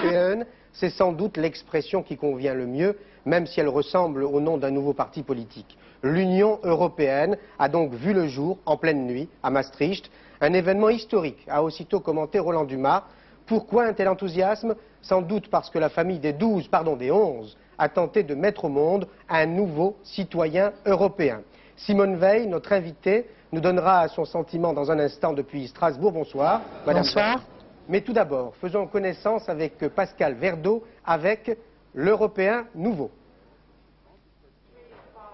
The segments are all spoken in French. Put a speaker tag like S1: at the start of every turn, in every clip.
S1: européenne, c'est sans doute l'expression qui convient le mieux, même si elle ressemble au nom d'un nouveau parti politique. L'Union européenne a donc vu le jour en pleine nuit à Maastricht, un événement historique, a aussitôt commenté Roland Dumas. Pourquoi un tel enthousiasme? Sans doute parce que la famille des 11 a tenté de mettre au monde un nouveau citoyen européen. Simone Veil, notre invitée, nous donnera son sentiment dans un instant depuis Strasbourg. Bonsoir. Madame.
S2: Bonsoir.
S1: Mais tout d'abord, faisons connaissance avec Pascal Verdeau, avec l'Européen nouveau.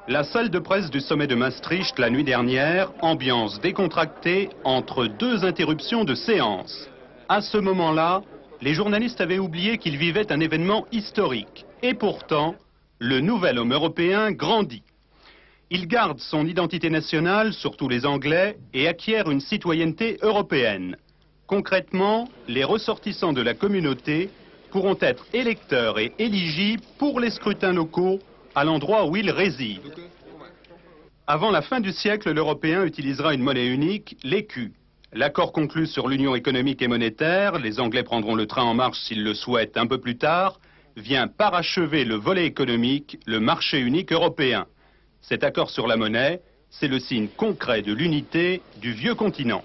S3: La salle de presse du sommet de Maastricht la nuit dernière, ambiance décontractée entre deux interruptions de séance. À ce moment-là, les journalistes avaient oublié qu'ils vivaient un événement historique. Et pourtant, le nouvel homme européen grandit. Il garde son identité nationale, surtout les Anglais, et acquiert une citoyenneté européenne. Concrètement, les ressortissants de la communauté pourront être électeurs et éligibles pour les scrutins locaux à l'endroit où ils résident. Avant la fin du siècle, l'Européen utilisera une monnaie unique, l'écu. L'accord conclu sur l'union économique et monétaire, les Anglais prendront le train en marche s'ils le souhaitent un peu plus tard, vient parachever le volet économique, le marché unique européen. Cet accord sur la monnaie, c'est le signe concret de l'unité du vieux continent.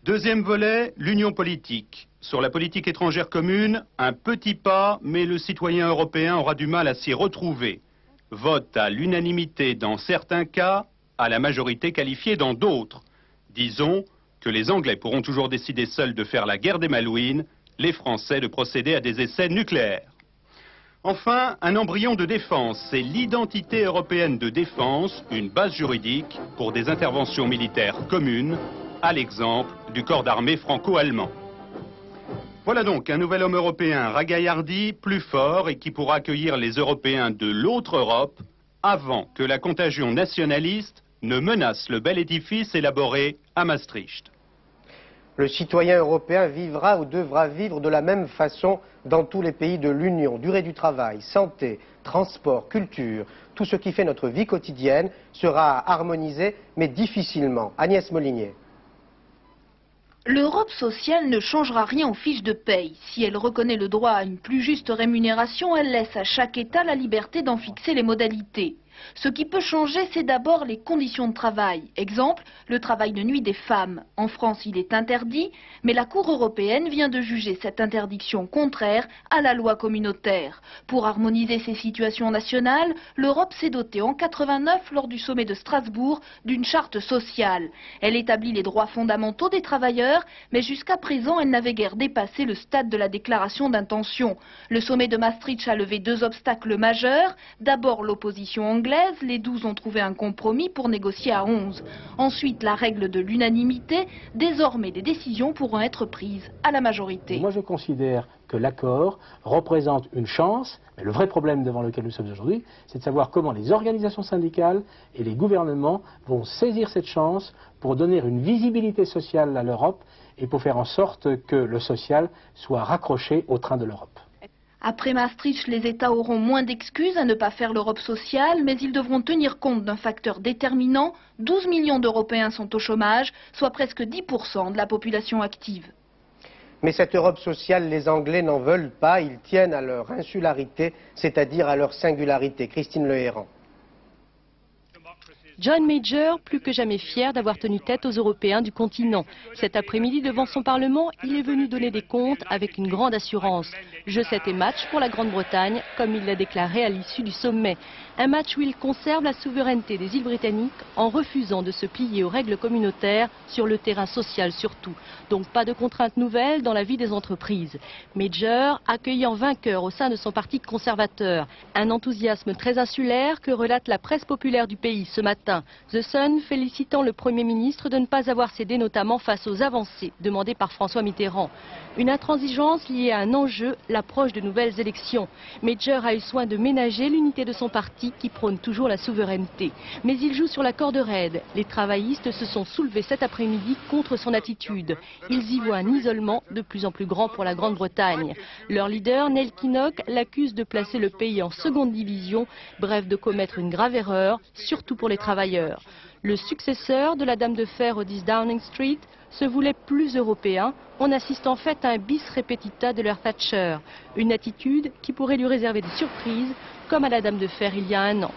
S3: Deuxième volet, l'union politique. Sur la politique étrangère commune, un petit pas, mais le citoyen européen aura du mal à s'y retrouver. Vote à l'unanimité dans certains cas, à la majorité qualifiée dans d'autres. Disons que les Anglais pourront toujours décider seuls de faire la guerre des Malouines, les Français de procéder à des essais nucléaires. Enfin, un embryon de défense, c'est l'identité européenne de défense, une base juridique pour des interventions militaires communes, à l'exemple du corps d'armée franco-allemand. Voilà donc un nouvel homme européen ragaillardi, plus fort et qui pourra accueillir les Européens de l'autre Europe avant que la contagion nationaliste ne menace le bel édifice élaboré à Maastricht.
S1: Le citoyen européen vivra ou devra vivre de la même façon dans tous les pays de l'Union. Durée du travail, santé, transport, culture, tout ce qui fait notre vie quotidienne sera harmonisé, mais difficilement. Agnès Molinier.
S4: L'Europe sociale ne changera rien aux fiches de paye. Si elle reconnaît le droit à une plus juste rémunération, elle laisse à chaque État la liberté d'en fixer les modalités. Ce qui peut changer, c'est d'abord les conditions de travail. Exemple, le travail de nuit des femmes. En France, il est interdit, mais la Cour européenne vient de juger cette interdiction contraire à la loi communautaire. Pour harmoniser ces situations nationales, l'Europe s'est dotée en 89, lors du sommet de Strasbourg, d'une charte sociale. Elle établit les droits fondamentaux des travailleurs, mais jusqu'à présent, elle n'avait guère dépassé le stade de la déclaration d'intention. Le sommet de Maastricht a levé deux obstacles majeurs. D'abord, l'opposition anglaise. Les 12 ont trouvé un compromis pour négocier à 11. Ensuite, la règle de l'unanimité. Désormais, des décisions pourront être prises à la majorité.
S5: Moi, je considère que l'accord représente une chance, mais le vrai problème devant lequel nous sommes aujourd'hui, c'est de savoir comment les organisations syndicales et les gouvernements vont saisir cette chance pour donner une visibilité sociale à l'Europe et pour faire en sorte que le social soit raccroché au train de l'Europe.
S4: Après Maastricht, les États auront moins d'excuses à ne pas faire l'Europe sociale, mais ils devront tenir compte d'un facteur déterminant. 12 millions d'Européens sont au chômage, soit presque 10% de la population active.
S1: Mais cette Europe sociale, les Anglais n'en veulent pas. Ils tiennent à leur insularité, c'est-à-dire à leur singularité. Christine Lehéran.
S6: John Major, plus que jamais fier d'avoir tenu tête aux Européens du continent. Cet après-midi, devant son Parlement, il est venu donner des comptes avec une grande assurance. Jeu 7 et match pour la Grande-Bretagne, comme il l'a déclaré à l'issue du sommet. Un match où il conserve la souveraineté des îles britanniques en refusant de se plier aux règles communautaires sur le terrain social surtout. Donc pas de contraintes nouvelles dans la vie des entreprises. Major accueillant vainqueur au sein de son parti conservateur. Un enthousiasme très insulaire que relate la presse populaire du pays ce matin. The Sun félicitant le Premier ministre de ne pas avoir cédé notamment face aux avancées demandées par François Mitterrand. Une intransigeance liée à un enjeu, l'approche de nouvelles élections. Major a eu soin de ménager l'unité de son parti qui prône toujours la souveraineté. Mais il joue sur la corde raide. Les travaillistes se sont soulevés cet après-midi contre son attitude. Ils y voient un isolement de plus en plus grand pour la Grande-Bretagne. Leur leader, Neil Kinnock, l'accuse de placer le pays en seconde division, bref de commettre une grave erreur, surtout pour les travailleurs. Le successeur de la Dame de Fer au 10 Downing Street se voulait plus européen. On assiste en fait à un bis repetita de leur Thatcher, une attitude qui pourrait lui réserver des surprises, comme à la Dame de Fer il y a un an.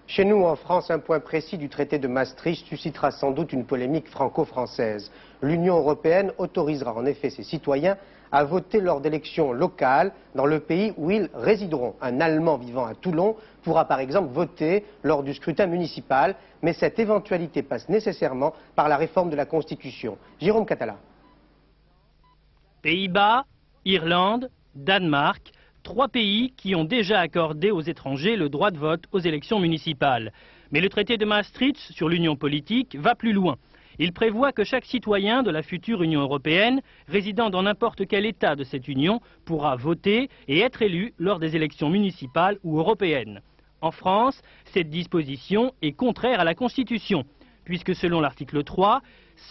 S1: Chez nous, en France, un point précis du traité de Maastricht suscitera sans doute une polémique franco-française. L'Union européenne autorisera en effet ses citoyens à voter lors d'élections locales dans le pays où ils résideront. Un Allemand vivant à Toulon pourra par exemple voter lors du scrutin municipal, mais cette éventualité passe nécessairement par la réforme de la Constitution. Jérôme Catala.
S2: Pays-Bas, Irlande, Danemark, 3 pays qui ont déjà accordé aux étrangers le droit de vote aux élections municipales. Mais le traité de Maastricht sur l'union politique va plus loin. Il prévoit que chaque citoyen de la future Union européenne, résidant dans n'importe quel État de cette Union, pourra voter et être élu lors des élections municipales ou européennes. En France, cette disposition est contraire à la Constitution, puisque selon l'article 3,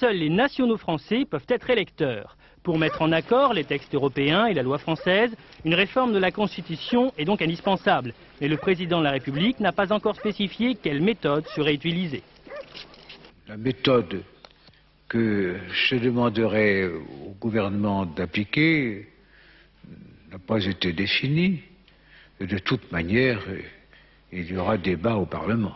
S2: seuls les nationaux français peuvent être électeurs. Pour mettre en accord les textes européens et la loi française, une réforme de la Constitution est donc indispensable. Mais le président de la République n'a pas encore spécifié quelle méthode serait utilisée.
S7: La méthode que je demanderai au gouvernement d'appliquer n'a pas été définie. De toute manière, il y aura débat au Parlement.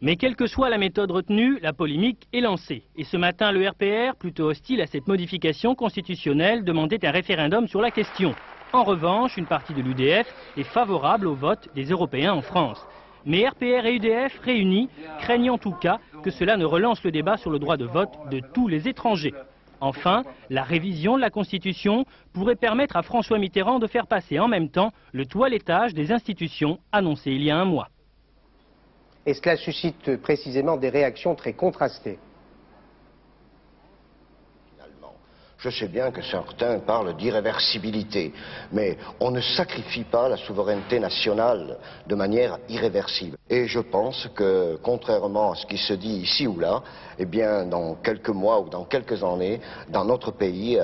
S2: Mais quelle que soit la méthode retenue, la polémique est lancée. Et ce matin, le RPR, plutôt hostile à cette modification constitutionnelle, demandait un référendum sur la question. En revanche, une partie de l'UDF est favorable au vote des Européens en France. Mais RPR et UDF réunis craignent en tout cas que cela ne relance le débat sur le droit de vote de tous les étrangers. Enfin, la révision de la Constitution pourrait permettre à François Mitterrand de faire passer en même temps le toilettage des institutions annoncé il y a un mois.
S1: Et cela suscite précisément des réactions très contrastées.
S8: Je sais bien que certains parlent d'irréversibilité, mais on ne sacrifie pas la souveraineté nationale de manière irréversible. Et je pense que, contrairement à ce qui se dit ici ou là, eh bien, dans quelques mois ou dans quelques années, dans notre pays,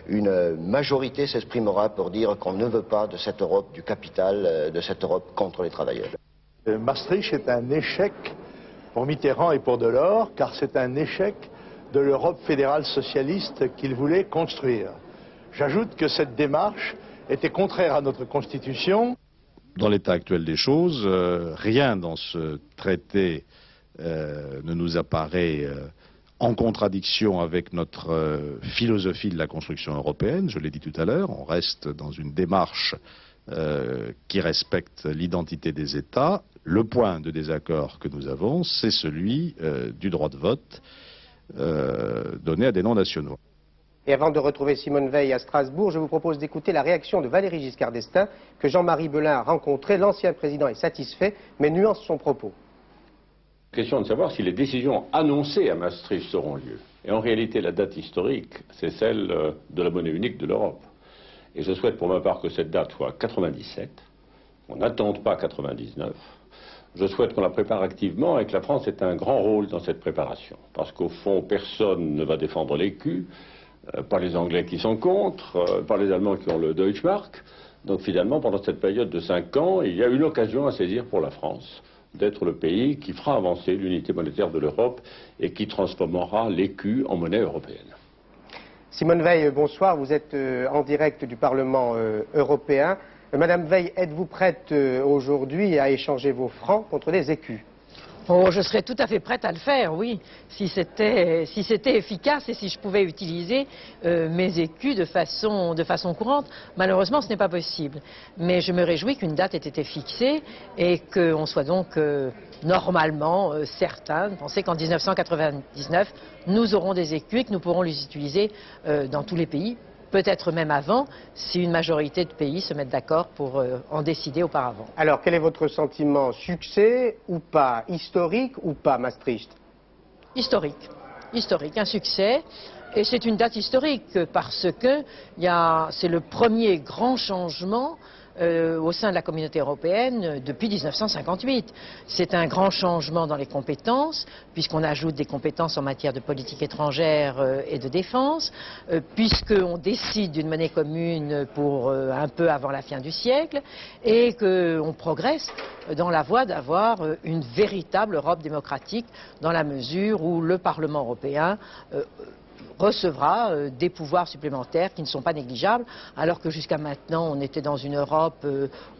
S8: une majorité s'exprimera pour dire qu'on ne veut pas de cette Europe du capital, de cette Europe contre les travailleurs.
S9: Maastricht est un échec pour Mitterrand et pour Delors, car c'est un échec de l'Europe fédérale socialiste qu'il voulait construire. J'ajoute que cette démarche était contraire à notre Constitution.
S10: Dans l'état actuel des choses, rien dans ce traité ne nous apparaît en contradiction avec notre philosophie de la construction européenne. Je l'ai dit tout à l'heure, on reste dans une démarche qui respecte l'identité des États. Le point de désaccord que nous avons, c'est celui du droit de vote donné à des non-nationaux.
S1: Et avant de retrouver Simone Veil à Strasbourg, je vous propose d'écouter la réaction de Valéry Giscard d'Estaing, que Jean-Marie Belin a rencontré. L'ancien président est satisfait, mais nuance son propos.
S11: Question de savoir si les décisions annoncées à Maastricht auront lieu. Et en réalité, la date historique, c'est celle de la monnaie unique de l'Europe. Et je souhaite pour ma part que cette date soit 97, qu'on n'attende pas 99. Je souhaite qu'on la prépare activement et que la France ait un grand rôle dans cette préparation. Parce qu'au fond, personne ne va défendre l'écu, pas les Anglais qui sont contre, pas les Allemands qui ont le Deutschmark. Donc finalement, pendant cette période de 5 ans, il y a une occasion à saisir pour la France d'être le pays qui fera avancer l'unité monétaire de l'Europe et qui transformera l'écu en monnaie européenne.
S1: Simone Veil, bonsoir. Vous êtes en direct du Parlement européen. Madame Veil, êtes-vous prête aujourd'hui à échanger vos francs contre des écus?
S12: Oh, je serais tout à fait prête à le faire, oui, si c'était efficace et si je pouvais utiliser mes écus de façon courante. Malheureusement, ce n'est pas possible. Mais je me réjouis qu'une date ait été fixée et qu'on soit donc normalement certain de penser qu'en 1999, nous aurons des écus et que nous pourrons les utiliser dans tous les pays. Peut-être même avant, si une majorité de pays se mettent d'accord pour en décider auparavant.
S1: Alors, quel est votre sentiment? Succès ou pas? Historique ou pas, Maastricht?
S12: Historique. Historique, un succès. Et c'est une date historique parce que c'est le premier grand changement au sein de la communauté européenne depuis 1958. C'est un grand changement dans les compétences, puisqu'on ajoute des compétences en matière de politique étrangère et de défense, puisqu'on décide d'une monnaie commune pour un peu avant la fin du siècle, et qu'on progresse dans la voie d'avoir une véritable Europe démocratique, dans la mesure où le Parlement européen recevra des pouvoirs supplémentaires qui ne sont pas négligeables, alors que jusqu'à maintenant on était dans une Europe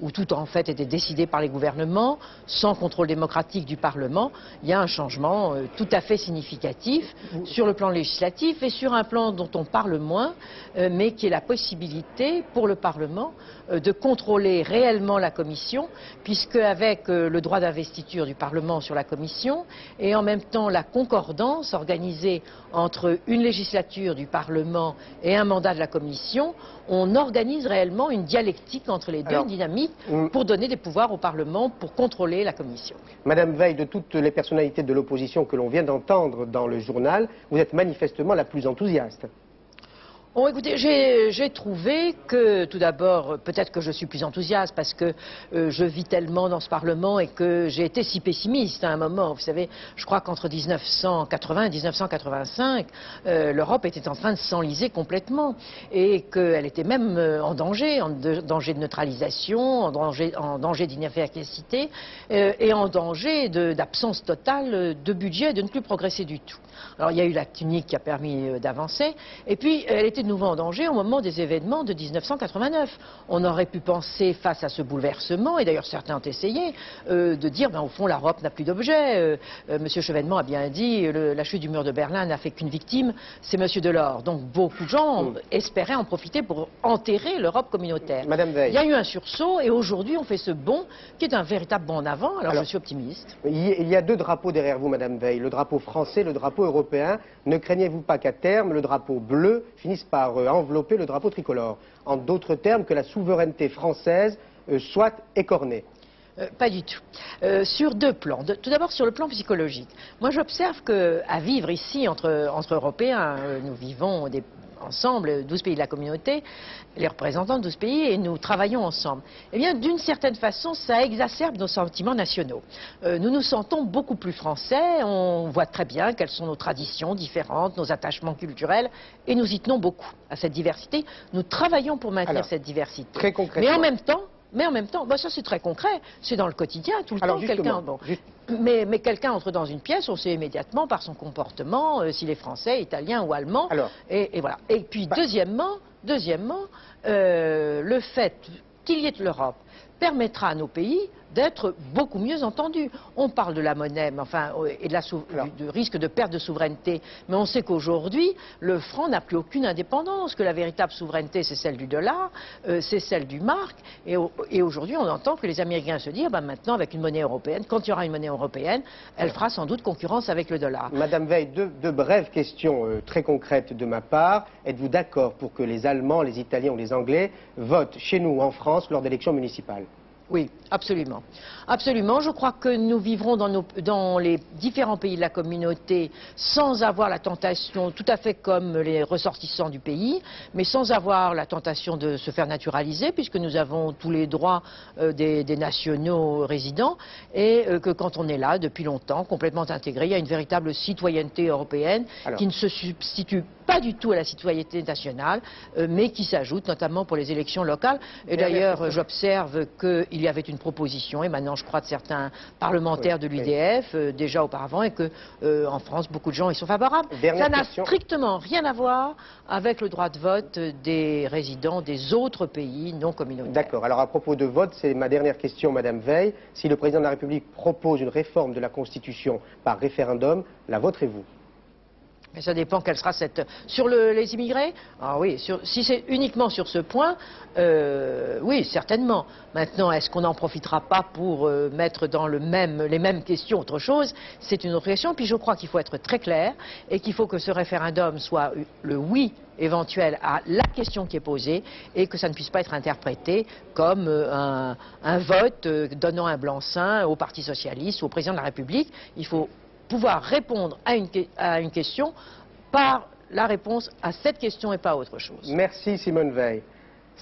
S12: où tout en fait était décidé par les gouvernements, sans contrôle démocratique du Parlement. Il y a un changement tout à fait significatif sur le plan législatif et sur un plan dont on parle moins, mais qui est la possibilité pour le Parlement de contrôler réellement la Commission, puisque avec le droit d'investiture du Parlement sur la Commission et en même temps la concordance organisée entre une législature du Parlement et un mandat de la Commission, on organise réellement une dialectique entre les deux, une dynamique, pour donner des pouvoirs au Parlement pour contrôler la Commission.
S1: Madame Veil, de toutes les personnalités de l'opposition que l'on vient d'entendre dans le journal, vous êtes manifestement la plus enthousiaste.
S12: Bon, écoutez, j'ai trouvé que, tout d'abord, peut-être que je suis plus enthousiaste parce que je vis tellement dans ce Parlement et que j'ai été si pessimiste à un moment. Vous savez, je crois qu'entre 1980 et 1985, l'Europe était en train de s'enliser complètement et qu'elle était même en danger de neutralisation, en danger d'inefficacité et en danger d'absence totale de budget et de ne plus progresser du tout. Alors, il y a eu l'acte unique qui a permis d'avancer et puis elle était de nouveau en danger au moment des événements de 1989. On aurait pu penser, face à ce bouleversement, et d'ailleurs certains ont essayé, de dire, au fond, l'Europe n'a plus d'objet. Monsieur Chevènement a bien dit, la chute du mur de Berlin n'a fait qu'une victime, c'est Monsieur Delors. Donc beaucoup de gens espéraient en profiter pour enterrer l'Europe communautaire.
S1: Madame Veil.
S12: Il y a eu un sursaut, et aujourd'hui on fait ce bond, qui est un véritable bond en avant. Alors je suis optimiste.
S1: Il y a deux drapeaux derrière vous, Madame Veil, le drapeau français, le drapeau européen. Ne craignez-vous pas qu'à terme, le drapeau bleu finisse par envelopper le drapeau tricolore? En d'autres termes, que la souveraineté française soit écornée?
S12: Pas du tout. Sur deux plans. Tout d'abord sur le plan psychologique. Moi j'observe qu'à vivre ici entre Européens, nous vivons ensemble, 12 pays de la communauté, les représentants de 12 pays, et nous travaillons ensemble. Eh bien, d'une certaine façon, ça exacerbe nos sentiments nationaux. Nous nous sentons beaucoup plus français, on voit très bien quelles sont nos traditions différentes, nos attachements culturels, et nous y tenons beaucoup à cette diversité. Nous travaillons pour maintenir cette diversité.
S1: Très concrètement.
S12: Mais en même temps, ça c'est très concret, c'est dans le quotidien, tout le temps. Mais quelqu'un entre dans une pièce, on sait immédiatement par son comportement s'il est français, italien ou allemand. Et voilà. Et puis deuxièmement, le fait qu'il y ait de l'Europe permettra à nos pays d'être beaucoup mieux entendus. On parle de la monnaie, et du risque de perte de souveraineté, mais on sait qu'aujourd'hui, le franc n'a plus aucune indépendance, que la véritable souveraineté, c'est celle du dollar, c'est celle du mark, et aujourd'hui, on entend que les Américains se disent, maintenant, avec une monnaie européenne, quand il y aura une monnaie européenne, elle fera sans doute concurrence avec le dollar.
S1: Madame Veil, deux brèves questions très concrètes de ma part. Êtes-vous d'accord pour que les Allemands, les Italiens ou les Anglais votent chez nous, en France, lors d'élections municipales?
S12: Oui, absolument. Absolument. Je crois que nous vivrons dans les différents pays de la communauté sans avoir la tentation, tout à fait comme les ressortissants du pays, mais sans avoir la tentation de se faire naturaliser, puisque nous avons tous les droits des nationaux résidents, et que quand on est là depuis longtemps, complètement intégré, il y a une véritable citoyenneté européenne qui ne se substitue pas du tout à la citoyenneté nationale, mais qui s'ajoute notamment pour les élections locales. Et d'ailleurs, j'observe qu'il y avait une proposition, et maintenant je crois de certains parlementaires de l'UDF, déjà auparavant, et que en France, beaucoup de gens y sont favorables. Ça n'a strictement rien à voir avec le droit de vote des résidents des autres pays non communautaires.
S1: D'accord. Alors à propos de vote, c'est ma dernière question, Madame Veil. Si le président de la République propose une réforme de la Constitution par référendum, la voterez-vous?
S12: Mais ça dépend quelle sera cette... Sur les immigrés? Ah oui, si c'est uniquement sur ce point, oui, certainement. Maintenant, est-ce qu'on n'en profitera pas pour mettre dans les mêmes questions autre chose? C'est une autre question. Puis je crois qu'il faut être très clair et qu'il faut que ce référendum soit le oui éventuel à la question qui est posée et que ça ne puisse pas être interprété comme un vote donnant un blanc-seing au Parti socialiste ou au président de la République. Il faut pouvoir répondre à une question par la réponse à cette question et pas à autre chose.
S1: Merci Simone Veil.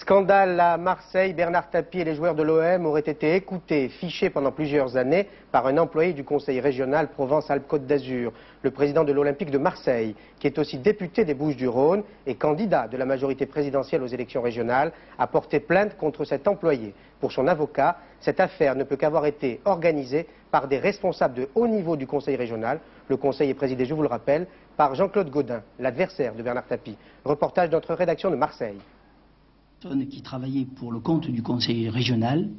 S1: Scandale à Marseille, Bernard Tapie et les joueurs de l'OM auraient été écoutés, fichés pendant plusieurs années par un employé du conseil régional Provence-Alpes-Côte d'Azur. Le président de l'Olympique de Marseille, qui est aussi député des Bouches-du-Rhône et candidat de la majorité présidentielle aux élections régionales, a porté plainte contre cet employé. Pour son avocat, cette affaire ne peut qu'avoir été organisée par des responsables de haut niveau du conseil régional. Le conseil est présidé, je vous le rappelle, par Jean-Claude Gaudin, l'adversaire de Bernard Tapie. Reportage de notre rédaction de Marseille.
S13: Qui travaillait pour le compte du conseil régional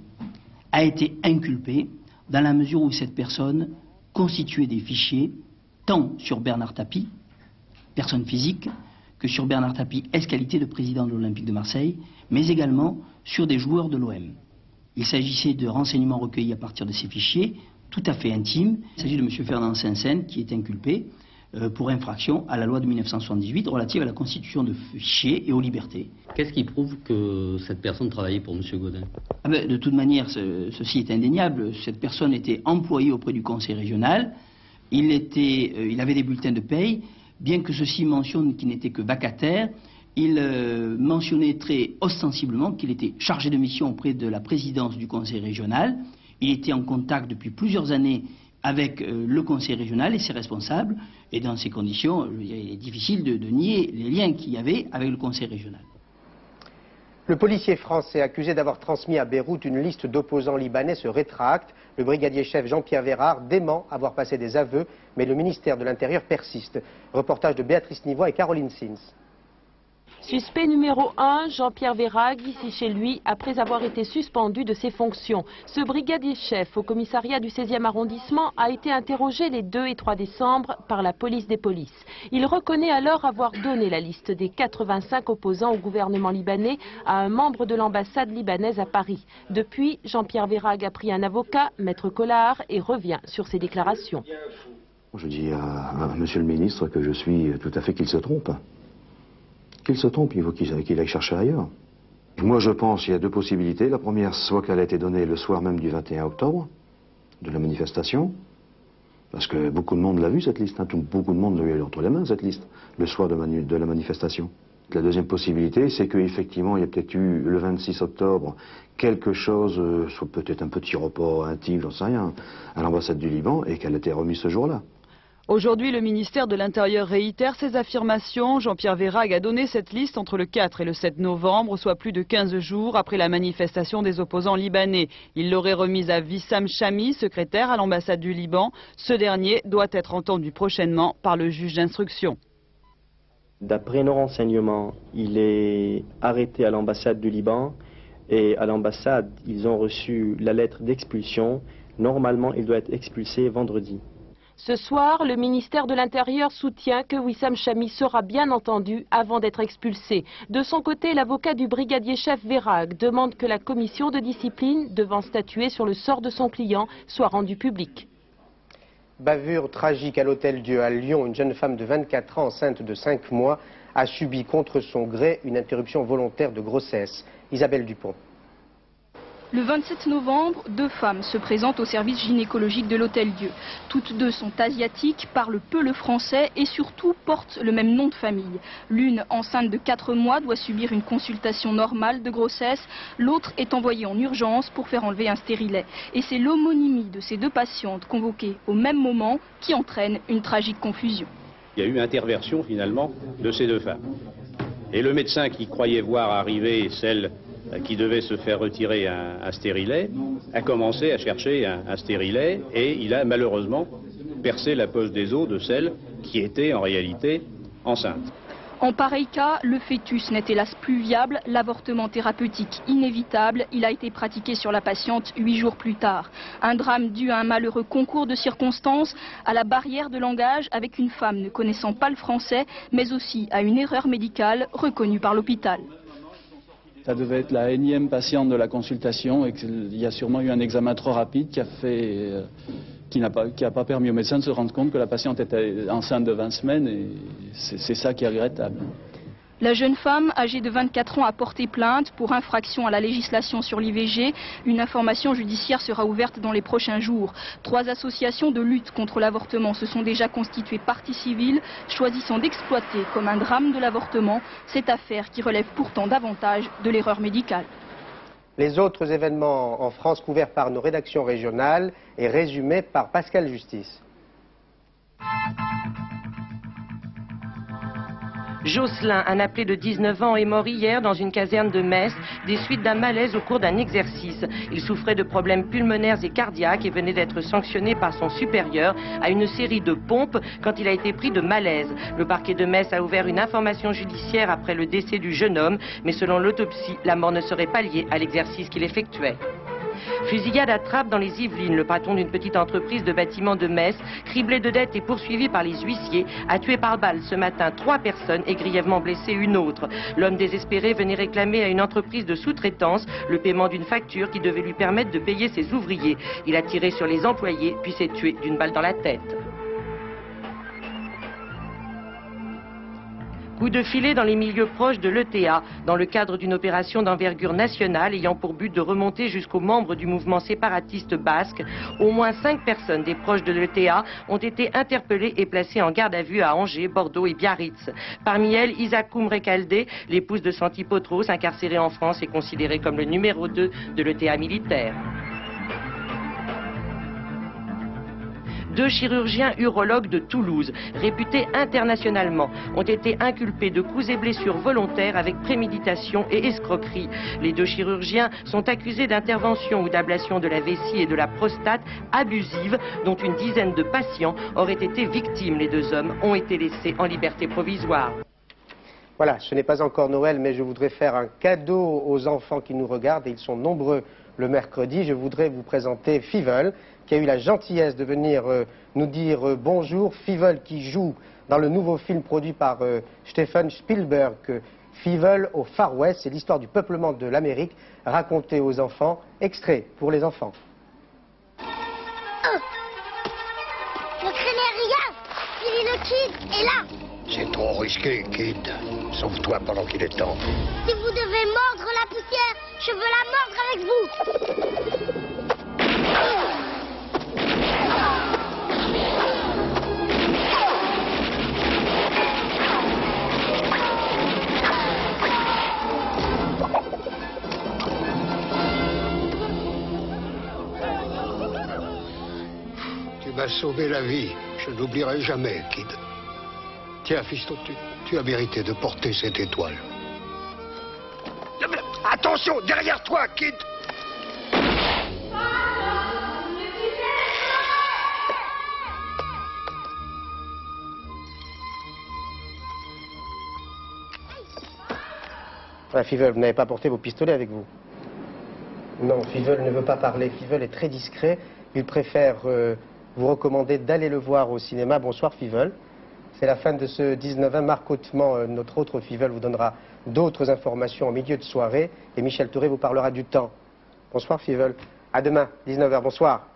S13: a été inculpé dans la mesure où cette personne constituait des fichiers tant sur Bernard Tapie, personne physique, que sur Bernard Tapie, ex-qualité de président de l'Olympique de Marseille, mais également sur des joueurs de l'OM. Il s'agissait de renseignements recueillis à partir de ces fichiers, tout à fait intimes. Il s'agit de M. Fernand Sinsène qui est inculpé pour infraction à la loi de 1978 relative à la constitution de fichiers et aux libertés.
S14: Qu'est-ce qui prouve que cette personne travaillait pour M. Gaudin?
S13: De toute manière, ceci est indéniable. Cette personne était employée auprès du conseil régional. Il avait des bulletins de paye, bien que ceci mentionne qu'il n'était que vacataire. Il mentionnait très ostensiblement qu'il était chargé de mission auprès de la présidence du conseil régional. Il était en contact depuis plusieurs années avec le conseil régional et ses responsables. Et dans ces conditions, il est difficile de nier les liens qu'il y avait avec le conseil régional.
S1: Le policier français accusé d'avoir transmis à Beyrouth une liste d'opposants libanais se rétracte. Le brigadier-chef Jean-Pierre Vérard dément avoir passé des aveux, mais le ministère de l'Intérieur persiste. Reportage de Béatrice Nivois et Caroline Sins.
S15: Suspect numéro 1, Jean-Pierre Vérard, ici chez lui, après avoir été suspendu de ses fonctions. Ce brigadier-chef au commissariat du 16e arrondissement a été interrogé les 2 et 3 décembre par la police des polices. Il reconnaît alors avoir donné la liste des 85 opposants au gouvernement libanais à un membre de l'ambassade libanaise à Paris. Depuis, Jean-Pierre Vérard a pris un avocat, Maître Collard, et revient sur ses déclarations.
S16: Je dis à monsieur le ministre que je suis tout à fait qu'il se trompe. Qu'il se trompe, il faut qu'il aille chercher ailleurs. Moi, je pense qu'il y a 2 possibilités. La première, soit qu'elle a été donnée le soir même du 21 octobre, de la manifestation, parce que beaucoup de monde l'a vu, cette liste. Beaucoup de monde l'a eu entre les mains, cette liste, le soir de la manifestation. La deuxième possibilité, c'est qu'effectivement, il y a peut-être eu, le 26 octobre, quelque chose, soit peut-être un petit report intime, j'en sais rien, à l'ambassade du Liban, et qu'elle a été remise ce jour-là.
S17: Aujourd'hui, le ministère de l'Intérieur réitère ses affirmations. Jean-Pierre Vérard a donné cette liste entre le 4 et le 7 novembre, soit plus de 15 jours après la manifestation des opposants libanais. Il l'aurait remise à Wissam Chami, secrétaire à l'ambassade du Liban. Ce dernier doit être entendu prochainement par le juge d'instruction.
S18: D'après nos renseignements, il est arrêté à l'ambassade du Liban et à l'ambassade, ils ont reçu la lettre d'expulsion. Normalement, il doit être expulsé vendredi.
S15: Ce soir, le ministère de l'Intérieur soutient que Wissam Chami sera bien entendu avant d'être expulsé. De son côté, l'avocat du brigadier-chef Vérard demande que la commission de discipline, devant statuer sur le sort de son client, soit rendue publique.
S1: Bavure tragique à l'Hôtel-Dieu à Lyon. Une jeune femme de 24 ans, enceinte de 5 mois, a subi contre son gré une interruption volontaire de grossesse. Isabelle Dupont.
S19: Le 27 novembre, 2 femmes se présentent au service gynécologique de l'Hôtel-Dieu. Toutes 2 sont asiatiques, parlent peu le français et surtout portent le même nom de famille. L'une, enceinte de 4 mois, doit subir une consultation normale de grossesse. L'autre est envoyée en urgence pour faire enlever un stérilet. Et c'est l'homonymie de ces 2 patientes convoquées au même moment qui entraîne une tragique confusion.
S20: Il y a eu interversion finalement de ces 2 femmes. Et le médecin qui croyait voir arriver celle qui devait se faire retirer un stérilet, a commencé à chercher un stérilet et il a malheureusement percé la poche des os de celle qui était en réalité enceinte.
S19: En pareil cas, le fœtus n'est hélas plus viable, l'avortement thérapeutique inévitable, il a été pratiqué sur la patiente 8 jours plus tard. Un drame dû à un malheureux concours de circonstances, à la barrière de langage avec une femme ne connaissant pas le français, mais aussi à une erreur médicale reconnue par l'hôpital.
S21: Ça devait être la énième patiente de la consultation et qu'il y a sûrement eu un examen trop rapide qui n'a pas permis au médecin de se rendre compte que la patiente était enceinte de 20 semaines et c'est ça qui est regrettable.
S19: La jeune femme, âgée de 24 ans, a porté plainte pour infraction à la législation sur l'IVG. Une information judiciaire sera ouverte dans les prochains jours. 3 associations de lutte contre l'avortement se sont déjà constituées partie civile, choisissant d'exploiter comme un drame de l'avortement cette affaire qui relève pourtant davantage de l'erreur médicale.
S1: Les autres événements en France couverts par nos rédactions régionales et résumés par Pascal Justice.
S3: Jocelyn, un appelé de 19 ans, est mort hier dans une caserne de Metz des suites d'un malaise au cours d'un exercice. Il souffrait de problèmes pulmonaires et cardiaques et venait d'être sanctionné par son supérieur à une série de pompes quand il a été pris de malaise. Le parquet de Metz a ouvert une information judiciaire après le décès du jeune homme, mais selon l'autopsie, la mort ne serait pas liée à l'exercice qu'il effectuait. Fusillade à Trappes dans les Yvelines. Le patron d'une petite entreprise de bâtiment de Metz, criblé de dettes et poursuivi par les huissiers, a tué par balle ce matin 3 personnes et grièvement blessé une autre. L'homme désespéré venait réclamer à une entreprise de sous-traitance le paiement d'une facture qui devait lui permettre de payer ses ouvriers. Il a tiré sur les employés puis s'est tué d'une balle dans la tête. Coup de filet dans les milieux proches de l'ETA, dans le cadre d'une opération d'envergure nationale ayant pour but de remonter jusqu'aux membres du mouvement séparatiste basque. Au moins 5 personnes des proches de l'ETA ont été interpellées et placées en garde à vue à Angers, Bordeaux et Biarritz. Parmi elles, Isakoum Rekaldé, l'épouse de Santi Potros, incarcérée en France et considérée comme le numéro 2 de l'ETA militaire. 2 chirurgiens urologues de Toulouse, réputés internationalement, ont été inculpés de coups et blessures volontaires avec préméditation et escroquerie. Les 2 chirurgiens sont accusés d'intervention ou d'ablation de la vessie et de la prostate abusive, dont une dizaine de patients auraient été victimes. Les 2 hommes ont été laissés en liberté provisoire.
S1: Voilà, ce n'est pas encore Noël, mais je voudrais faire un cadeau aux enfants qui nous regardent, et ils sont nombreux le mercredi. Je voudrais vous présenter Fievel, qui a eu la gentillesse de venir nous dire bonjour. Fievel qui joue dans le nouveau film produit par Steven Spielberg, Fievel au Far West. C'est l'histoire du peuplement de l'Amérique racontée aux enfants, extrait pour les enfants.
S22: Ne craignez rien, Billy le Kid est là.
S23: C'est trop risqué, Kid. Sauve-toi pendant qu'il est temps.
S22: Si vous devez mordre la poussière, je veux la mordre avec vous.
S23: Tu m'as sauvé la vie. Je n'oublierai jamais, Kid. Tiens, fiston, tu as mérité de porter cette étoile. Attention, derrière toi, Kid!
S1: Ah, Fievel, vous n'avez pas porté vos pistolets avec vous? Non, Fievel ne veut pas parler. Fievel est très discret. Il préfère vous recommander d'aller le voir au cinéma. Bonsoir, Fievel. C'est la fin de ce 19-20. Marc Hautement, notre autre Fievel, vous donnera d'autres informations en milieu de soirée. Et Michel Touré vous parlera du temps. Bonsoir, Fievel. À demain, 19h. Bonsoir.